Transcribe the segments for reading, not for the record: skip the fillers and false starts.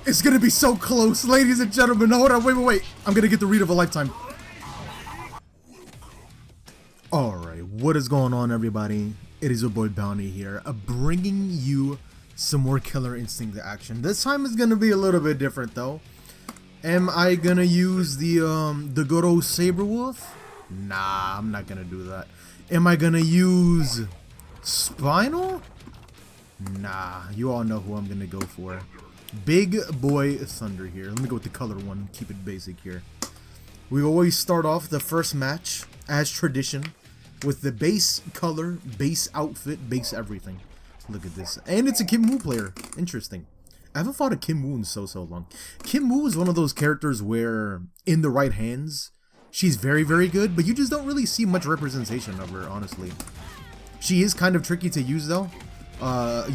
It's gonna be so close, ladies and gentlemen. Hold on, wait. I'm gonna get the read of a lifetime. Alright, what is going on, everybody? It is your boy Bounty here, bringing you some more Killer Instinct action. This time is gonna be a little bit different, though. Am I gonna use the good old Saberwolf? Nah, I'm not gonna do that. Am I gonna use Spinal? Nah, you all know who I'm gonna go for. Big Boy Thunder here. Let me go with the color one, keep it basic here. We always start off the first match, as tradition, with the base color, base outfit, base everything. Look at this. And it's a Kim Woo player. Interesting. I haven't fought a Kim Woo in so long. Kim Woo is one of those characters where, in the right hands, she's very, very good, but you just don't really see much representation of her, honestly. She is kind of tricky to use, though.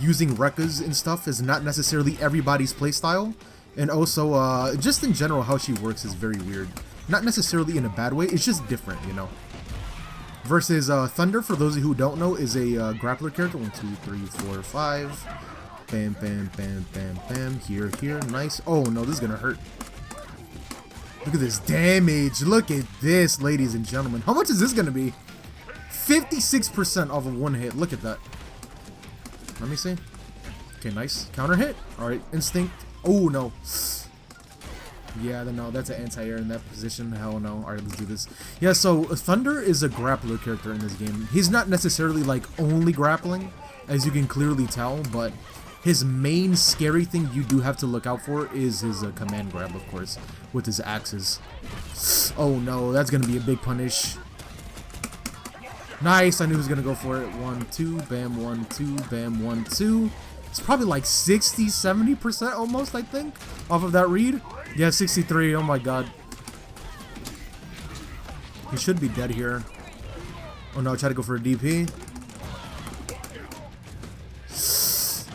Using Rekkas and stuff is not necessarily everybody's playstyle. And also, just in general, how she works is very weird. Not necessarily in a bad way, it's just different, you know. Versus Thunder, for those of you who don't know, is a grappler character. 1, 2, 3, 4, 5. Bam, bam, bam, bam, bam. Here, nice. Oh no, this is gonna hurt. Look at this damage. Look at this, ladies and gentlemen. How much is this gonna be? 56% off of one hit. Look at that. Let me see. Okay, nice. Counter hit. Alright, instinct. Oh no. Yeah, no, that's an anti-air in that position. Hell no. Alright, let's do this. Yeah, so Thunder is a grappler character in this game. He's not necessarily like only grappling, as you can clearly tell, but his main scary thing you do have to look out for is his command grab, of course, with his axes. Oh no, that's gonna be a big punish. Nice, I knew he was gonna go for it. 1, 2, bam, 1, 2, bam, 1, 2. It's probably like 60-70% almost, I think, off of that read. Yeah, 63, oh my god. He should be dead here. Oh no, try to go for a DP.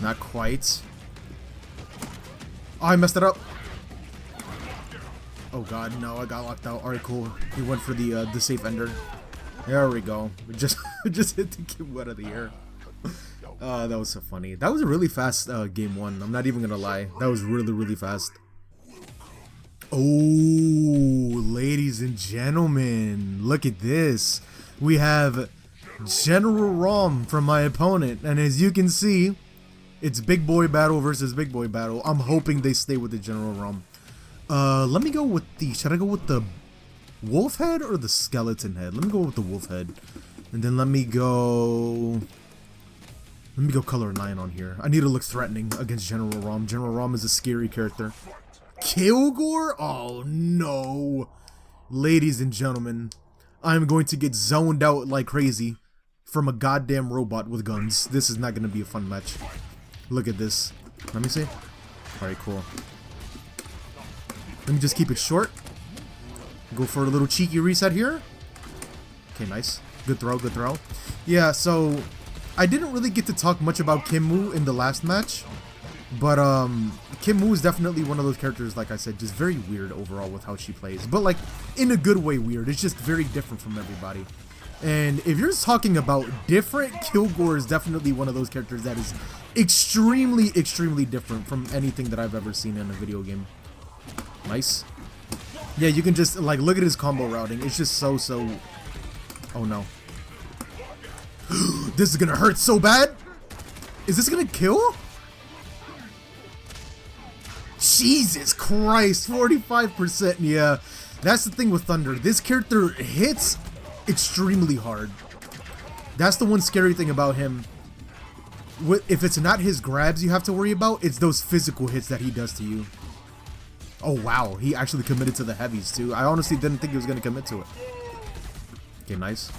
Not quite. Oh, I messed it up. Oh god, no, I got locked out. Alright, cool. He went for the safe ender. There we go. Just hit the kid out of the air. That was so funny. That was a really fast game one. I'm not even gonna lie. That was really fast. Oh, ladies and gentlemen, look at this. We have General Rom from my opponent, and as you can see, it's Big Boy Battle versus Big Boy Battle. I'm hoping they stay with the General Rom. Let me go with should I go with the wolf head or the skeleton head? Let me go with the wolf head. And then let me go color 9 on here. I need to look threatening against General Rom. General Rom is a scary character. Kilgore? Oh no. Ladies and gentlemen, I'm going to get zoned out like crazy from a goddamn robot with guns. This is not going to be a fun match. Look at this. Let me see. Alright, cool. Let me just keep it short. Go for a little cheeky reset here. Okay, nice. Good throw, good throw. Yeah, so I didn't really get to talk much about Kim Woo in the last match. But Kim Woo is definitely one of those characters, like I said, just very weird overall with how she plays. But like, in a good way weird. It's just very different from everybody. And if you're talking about different, Kilgore is definitely one of those characters that is extremely different from anything that I've ever seen in a video game. Nice. Yeah, you can just, like, look at his combo routing. It's just so... Oh, no. This is gonna hurt so bad. Is this gonna kill? Jesus Christ, 45%. Yeah, that's the thing with Thunder. This character hits extremely hard. That's the one scary thing about him. If it's not his grabs you have to worry about, it's those physical hits that he does to you. Oh wow, he actually committed to the heavies too. I honestly didn't think he was going to commit to it. Okay, nice.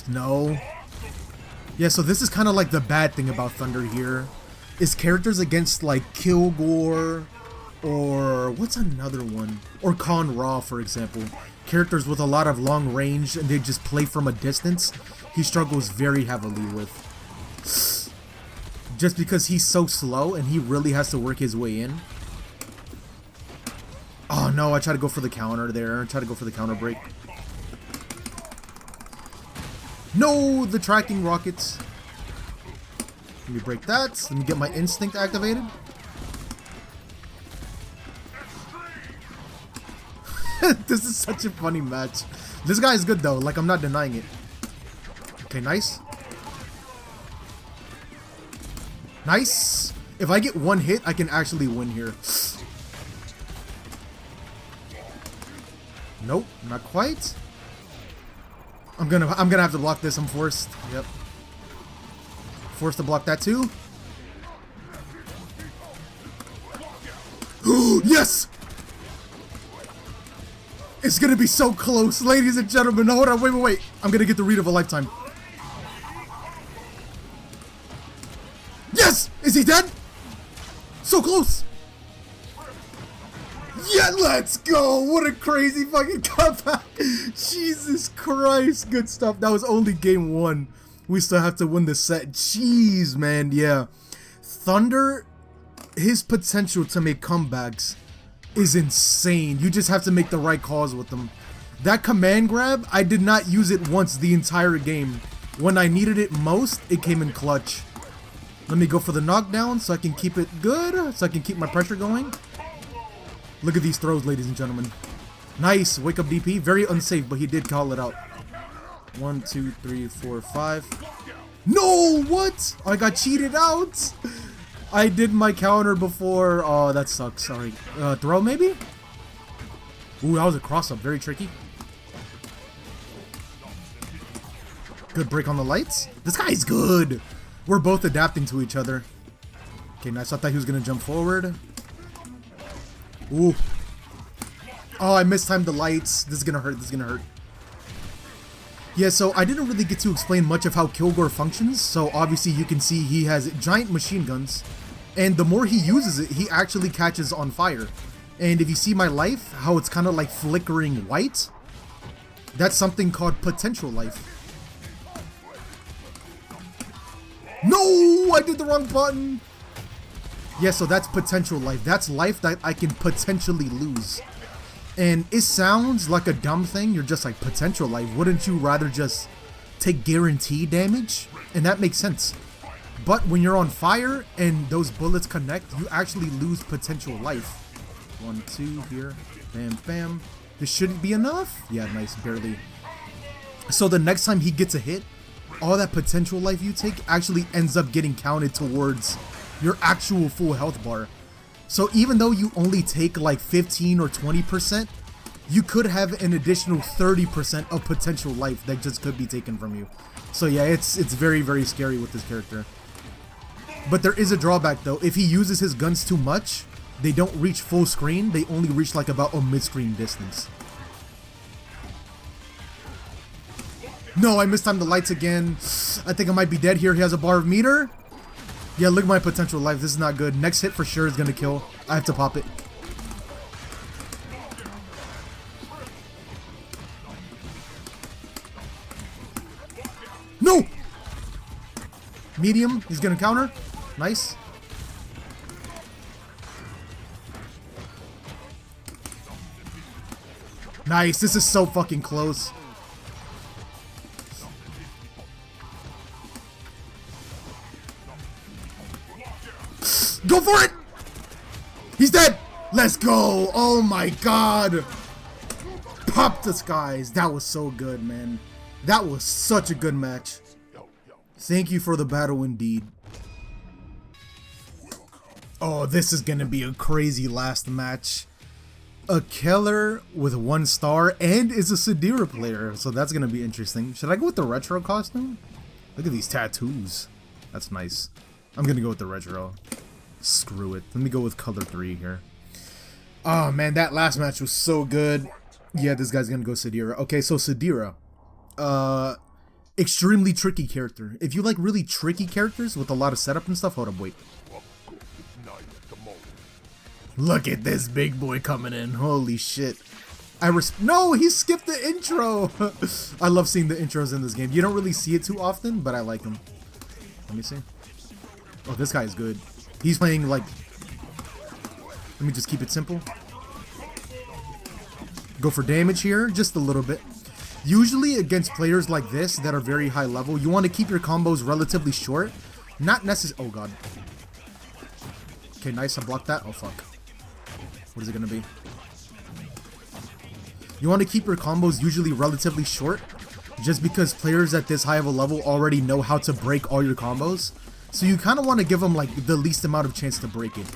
No. Yeah, so this is kind of like the bad thing about Thunder here. Is characters against like Kilgore or what's another one? Or Kon Ra, for example. Characters with a lot of long range and they just play from a distance. He struggles very heavily with. Just because he's so slow and he really has to work his way in. Oh no, I tried to go for the counter there. I tried to go for the counter break. No, the tracking rockets. Let me break that. Let me get my instinct activated. This is such a funny match. This guy is good though, like I'm not denying it. Okay, nice. Nice. If I get one hit, I can actually win here. Nope, not quite. I'm gonna have to block this. I'm forced. Yep. Forced to block that too. Yes! It's gonna be so close, ladies and gentlemen. Hold on, wait. I'm gonna get the read of a lifetime. Yes! Is he dead? So close! Yeah, let's go! What a crazy fucking comeback! Jesus Christ, good stuff. That was only game 1. We still have to win the set. Jeez, man, yeah. Thunder, his potential to make comebacks is insane. You just have to make the right calls with them. That command grab, I did not use it once the entire game. When I needed it most, it came in clutch. Let me go for the knockdown so I can keep it good, so I can keep my pressure going. Look at these throws, ladies and gentlemen. Nice, wake up DP. Very unsafe, but he did call it out. 1, 2, 3, 4, 5. No, what? I got cheated out. I did my counter before. Oh, that sucks. Sorry. Throw maybe? Ooh, that was a cross up. Very tricky. Good break on the lights. This guy's good. We're both adapting to each other. Okay, nice. I thought he was going to jump forward. Ooh. Oh, I mistimed the lights. This is going to hurt. This is going to hurt. Yeah, so I didn't really get to explain much of how Kilgore functions. So obviously you can see he has giant machine guns. And the more he uses it, he actually catches on fire. And if you see my life, how it's kind of like flickering white, that's something called potential life. No, I did the wrong button. Yeah, so that's potential life. That's life that I can potentially lose. And it sounds like a dumb thing. You're just like, potential life. Wouldn't you rather just take guaranteed damage? And that makes sense. But when you're on fire and those bullets connect, you actually lose potential life. 1, 2 here. Bam, bam. This shouldn't be enough. Yeah, nice, barely. So the next time he gets a hit, all that potential life you take actually ends up getting counted towards your actual full health bar. So even though you only take like 15 or 20%, you could have an additional 30% of potential life that just could be taken from you. So yeah, it's very, very scary with this character. But there is a drawback though. If he uses his guns too much, they don't reach full screen. They only reach like about a mid-screen distance. No, I mistimed the lights again. I think I might be dead here. He has a bar of meter. Yeah, look at my potential life. This is not good. Next hit for sure is going to kill. I have to pop it. No! Medium. He's going to counter. Nice. Nice. This is so fucking close. Go for it! He's dead! Let's go! Oh my god! Pop the skies. That was so good, man. That was such a good match. Thank you for the battle indeed. Oh, this is gonna be a crazy last match. A killer with 1 star and is a Sadira player, so that's gonna be interesting. Should I go with the retro costume? Look at these tattoos. That's nice. I'm gonna go with the retro. Screw it. Let me go with color 3 here. Oh man, that last match was so good. Yeah, this guy's gonna go Sadira. Okay, so Sadira. Extremely tricky character. If you like really tricky characters with a lot of setup and stuff, hold up, wait. Look at this big boy coming in. Holy shit. No, he skipped the intro. I love seeing the intros in this game. You don't really see it too often, but I like them. Let me see. Oh, this guy is good. He's playing like... Let me just keep it simple. Go for damage here, just a little bit. Usually against players like this that are very high level, you want to keep your combos relatively short. Not necessarily... Oh god. Okay, nice. I blocked that. Oh fuck. What is it gonna be? You want to keep your combos usually relatively short, just because players at this high of a level already know how to break all your combos. So you kind of want to give them like the least amount of chance to break it.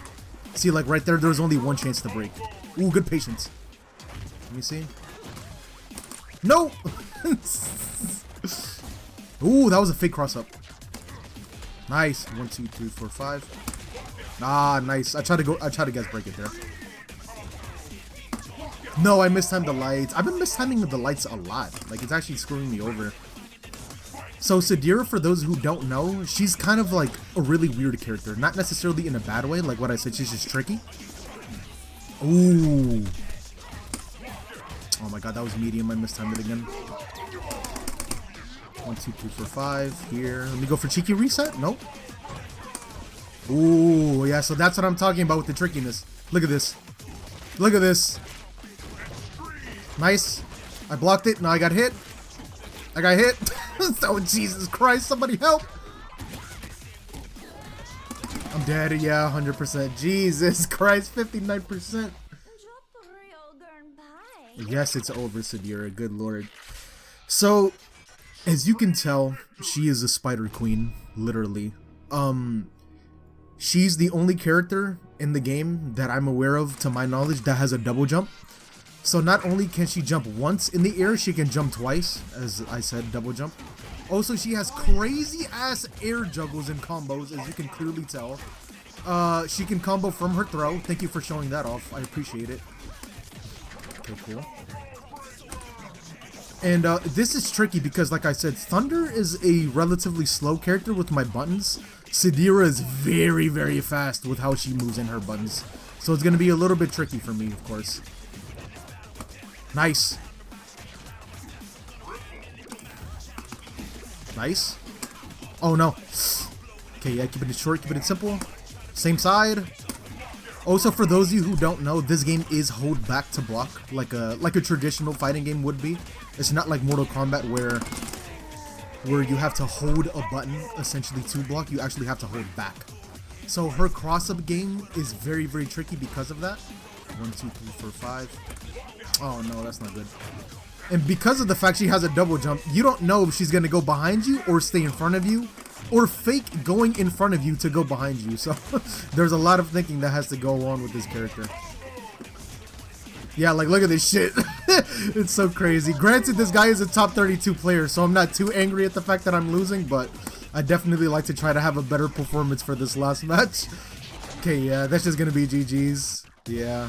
See, like right there, there's only one chance to break. Ooh, good patience. Let me see. No! Ooh, that was a fake cross up. Nice. 1, 2, 3, 4, 5. Ah, nice. I tried to guess break it there. No, I mistimed the lights. I've been mistiming the lights a lot. Like, it's actually screwing me over. So Sadira, for those who don't know, she's kind of like a really weird character. Not necessarily in a bad way, like what I said, she's just tricky. Ooh. Oh my god, that was medium. I mistimed it again. 1, 2, 3, 4, 5. Here. Let me go for cheeky reset. Nope. Ooh, yeah, so that's what I'm talking about with the trickiness. Look at this. Look at this. Nice. I blocked it. Now I got hit. I got hit. Oh, Jesus Christ. Somebody help. I'm dead. Yeah, 100%. Jesus Christ. 59%. Yes, it's over, Sadira. Good lord. So, as you can tell, she is a spider queen. Literally. She's the only character in the game that I'm aware of, to my knowledge, that has a double jump. So not only can she jump once in the air, she can jump twice, as I said, double jump. Also, she has crazy ass air juggles and combos, as you can clearly tell. She can combo from her throw. Thank you for showing that off. I appreciate it. Okay, cool. And this is tricky because, like I said, Thunder is a relatively slow character with my buttons. Sadira is very, very fast with how she moves in her buttons. So it's going to be a little bit tricky for me, of course. Nice. Nice. Oh no. Okay, yeah, keeping it short, keeping it simple. Same side. Also, for those of you who don't know, this game is hold back to block, like a traditional fighting game would be. It's not like Mortal Kombat where you have to hold a button essentially to block. You actually have to hold back. So her cross-up game is very, very tricky because of that. 1, 2, 3, 4, 5. Oh no, that's not good. And because of the fact she has a double jump, you don't know if she's gonna go behind you or stay in front of you, or fake going in front of you to go behind you. So there's a lot of thinking that has to go on with this character. Yeah, like look at this shit. It's so crazy. Granted, this guy is a top 32 player, so I'm not too angry at the fact that I'm losing, but I definitely like to try to have a better performance for this last match. Okay, yeah, that's just gonna be GG's. Yeah.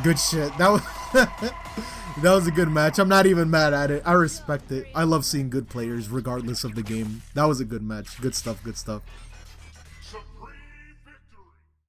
Good shit. That was that was a good match. I'm not even mad at it. I respect it. I love seeing good players regardless of the game. That was a good match. Good stuff, good stuff.